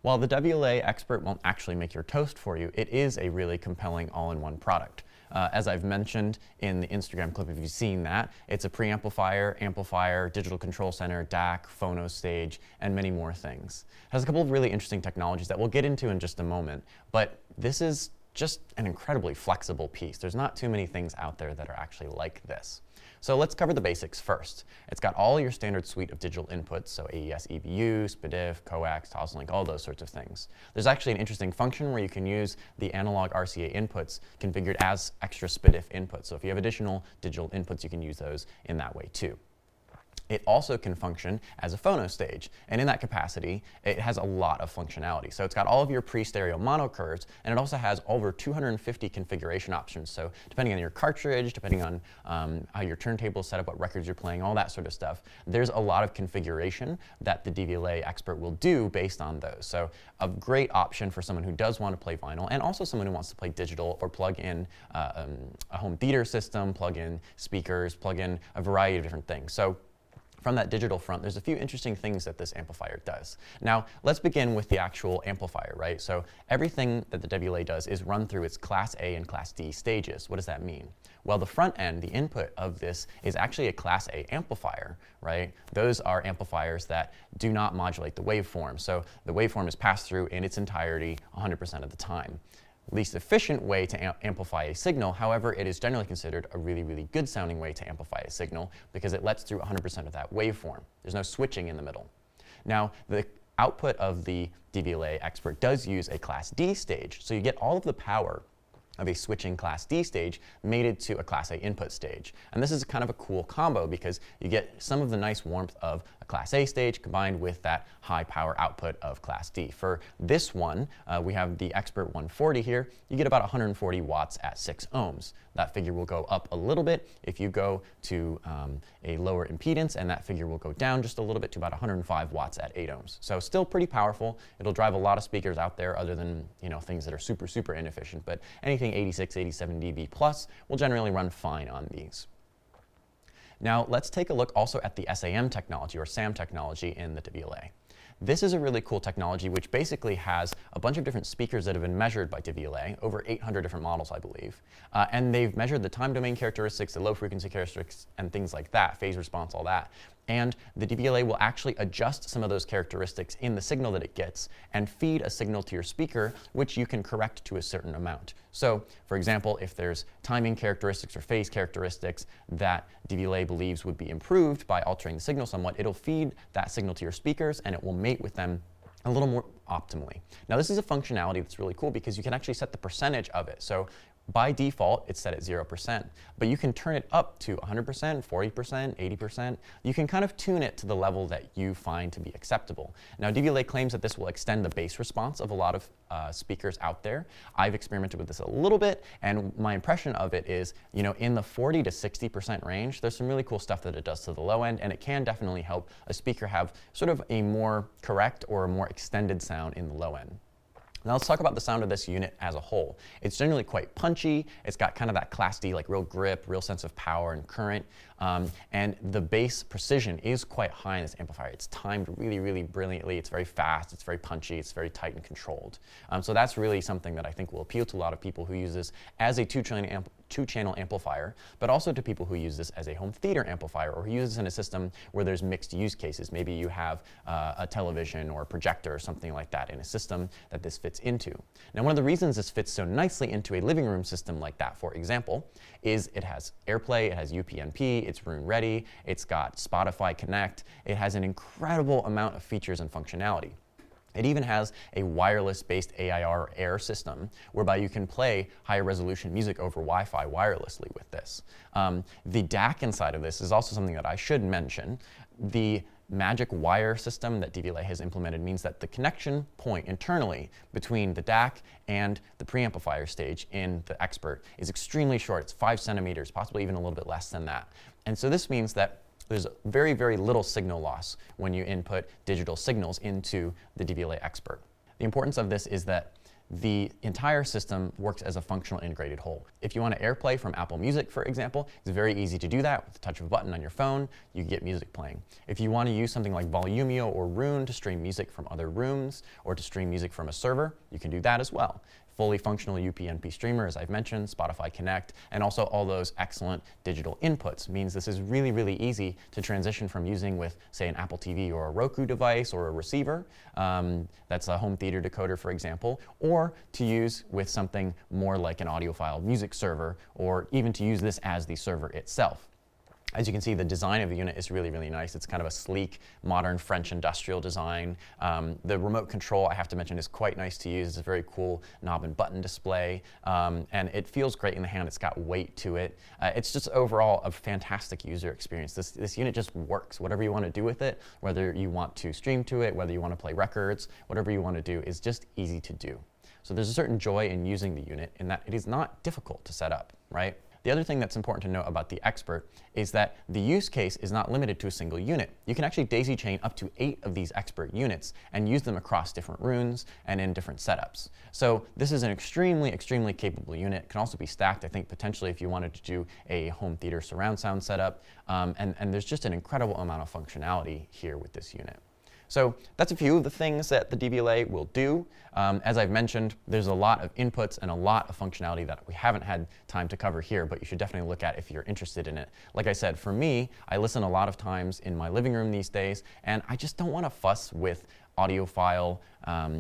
While the Devialet Expert won't actually make your toast for you, it is a really compelling all-in-one product. As I've mentioned in the Instagram clip, if you've seen that, it's a preamplifier, amplifier, digital control center, DAC, phonostage, and many more things. It has a couple of really interesting technologies that we'll get into in just a moment, but this is just an incredibly flexible piece. There's not too many things out there that are actually like this. So let's cover the basics first. It's got all your standard suite of digital inputs, so AES EBU, SPDIF, coax, Toslink, all those sorts of things. There's actually an interesting function where you can use the analog RCA inputs configured as extra SPDIF inputs. So if you have additional digital inputs, you can use those in that way too. It also can function as a phonostage, and in that capacity, it has a lot of functionality. So it's got all of your pre-stereo mono curves, and it also has over 250 configuration options. So depending on your cartridge, depending on how your turntable is set up, what records you're playing, all that sort of stuff, there's a lot of configuration that the Devialet Expert will do based on those. So a great option for someone who does want to play vinyl, and also someone who wants to play digital or plug in a home theater system, plug in speakers, plug in a variety of different things. So from that digital front, there's a few interesting things that this amplifier does. Now, let's begin with the actual amplifier, right? So everything that the Devialet does is run through its Class A and Class D stages. What does that mean? Well, the front end, the input of this, is actually a Class A amplifier, right? Those are amplifiers that do not modulate the waveform. So the waveform is passed through in its entirety 100% of the time. Least efficient way to amplify a signal. However, it is generally considered a really, really good sounding way to amplify a signal because it lets through 100% of that waveform. There's no switching in the middle. Now, the output of the Devialet Expert does use a Class D stage, so you get all of the power of a switching Class D stage mated to a Class A input stage. And this is kind of a cool combo because you get some of the nice warmth of a Class A stage combined with that high power output of Class D. For this one, we have the Expert 140 here. You get about 140 watts at 6 ohms. That figure will go up a little bit if you go to a lower impedance, and that figure will go down just a little bit to about 105 watts at 8 ohms. So still pretty powerful. It'll drive a lot of speakers out there other than things that are super, super inefficient, but anything 86, 87 dB plus will generally run fine on these. Now let's take a look also at the SAM technology or SAM technology in the Devialet. This is a really cool technology which basically has a bunch of different speakers that have been measured by Devialet, over 800 different models, I believe. And they've measured the time domain characteristics, the low frequency characteristics, and things like that, phase response, all that. And the Devialet will actually adjust some of those characteristics in the signal that it gets and feed a signal to your speaker, which you can correct to a certain amount. So, for example, if there's timing characteristics or phase characteristics that Devialet believes would be improved by altering the signal somewhat, it'll feed that signal to your speakers and it will mate with them a little more optimally. Now, this is a functionality that's really cool because you can actually set the percentage of it. So by default, it's set at 0%, but you can turn it up to 100%, 40%, 80%. You can kind of tune it to the level that you find to be acceptable. Now, Devialet claims that this will extend the bass response of a lot of speakers out there. I've experimented with this a little bit, and my impression of it is, in the 40 to 60% range, there's some really cool stuff that it does to the low end, and it can definitely help a speaker have sort of a more correct or a more extended sound in the low end. Now let's talk about the sound of this unit as a whole. It's generally quite punchy. It's got kind of that Class D, like real grip, real sense of power and current. And the bass precision is quite high in this amplifier. It's timed really, really brilliantly. It's very fast. It's very punchy. It's very tight and controlled. So that's really something that I think will appeal to a lot of people who use this as a two-channel amplifier, but also to people who use this as a home theater amplifier or who use this in a system where there's mixed use cases. Maybe you have a television or a projector or something like that in a system that this fits into. Now, one of the reasons this fits so nicely into a living room system like that, for example, is it has AirPlay, it has UPnP, it's room ready, it's got Spotify Connect, it has an incredible amount of features and functionality. It even has a wireless-based AIR Air system whereby you can play higher resolution music over Wi-Fi wirelessly with this. The DAC inside of this is also something that I should mention. The magic wire system that Devialet has implemented means that the connection point internally between the DAC and the preamplifier stage in the Expert is extremely short. It's 5 centimeters, possibly even a little bit less than that. And so this means that there's very, very little signal loss when you input digital signals into the Devialet Expert. The importance of this is that the entire system works as a functional integrated whole. If you want to AirPlay from Apple Music, for example, it's very easy to do that with the touch of a button on your phone. You get music playing. If you want to use something like Volumio or Roon to stream music from other rooms or to stream music from a server, you can do that as well. Fully functional UPnP streamer, as I've mentioned, Spotify Connect, and also all those excellent digital inputs means this is really, really easy to transition from using with, say, an Apple TV or a Roku device or a receiver, that's a home theater decoder, for example, or to use with something more like an audiophile music server, or even to use this as the server itself. As you can see, the design of the unit is really, really nice. It's kind of a sleek, modern French industrial design. The remote control, I have to mention, is quite nice to use. It's a very cool knob and button display, and it feels great in the hand. It's got weight to it. It's just overall a fantastic user experience. This unit just works. Whatever you want to do with it, whether you want to stream to it, whether you want to play records, whatever you want to do is just easy to do. So there's a certain joy in using the unit in that it is not difficult to set up, right? The other thing that's important to note about the Expert is that the use case is not limited to a single unit. You can actually daisy chain up to 8 of these Expert units and use them across different rooms and in different setups. So this is an extremely, extremely capable unit. It can also be stacked, I think, potentially if you wanted to do a home theater surround sound setup. And there's just an incredible amount of functionality here with this unit. So that's a few of the things that the Devialet will do. As I've mentioned, there's a lot of inputs and a lot of functionality that we haven't had time to cover here, but you should definitely look at if you're interested in it. Like I said, for me, I listen a lot of times in my living room these days, and I just don't want to fuss with audiophile,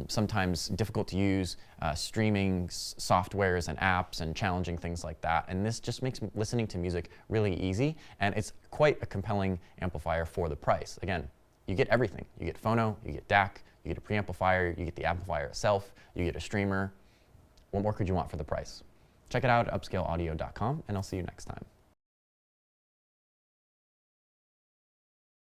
sometimes difficult to use streaming softwares and apps and challenging things like that. And this just makes listening to music really easy, and it's quite a compelling amplifier for the price. Again, you get everything. You get phono, you get DAC, you get a preamplifier, you get the amplifier itself, you get a streamer. What more could you want for the price? Check it out at upscaleaudio.com, and I'll see you next time.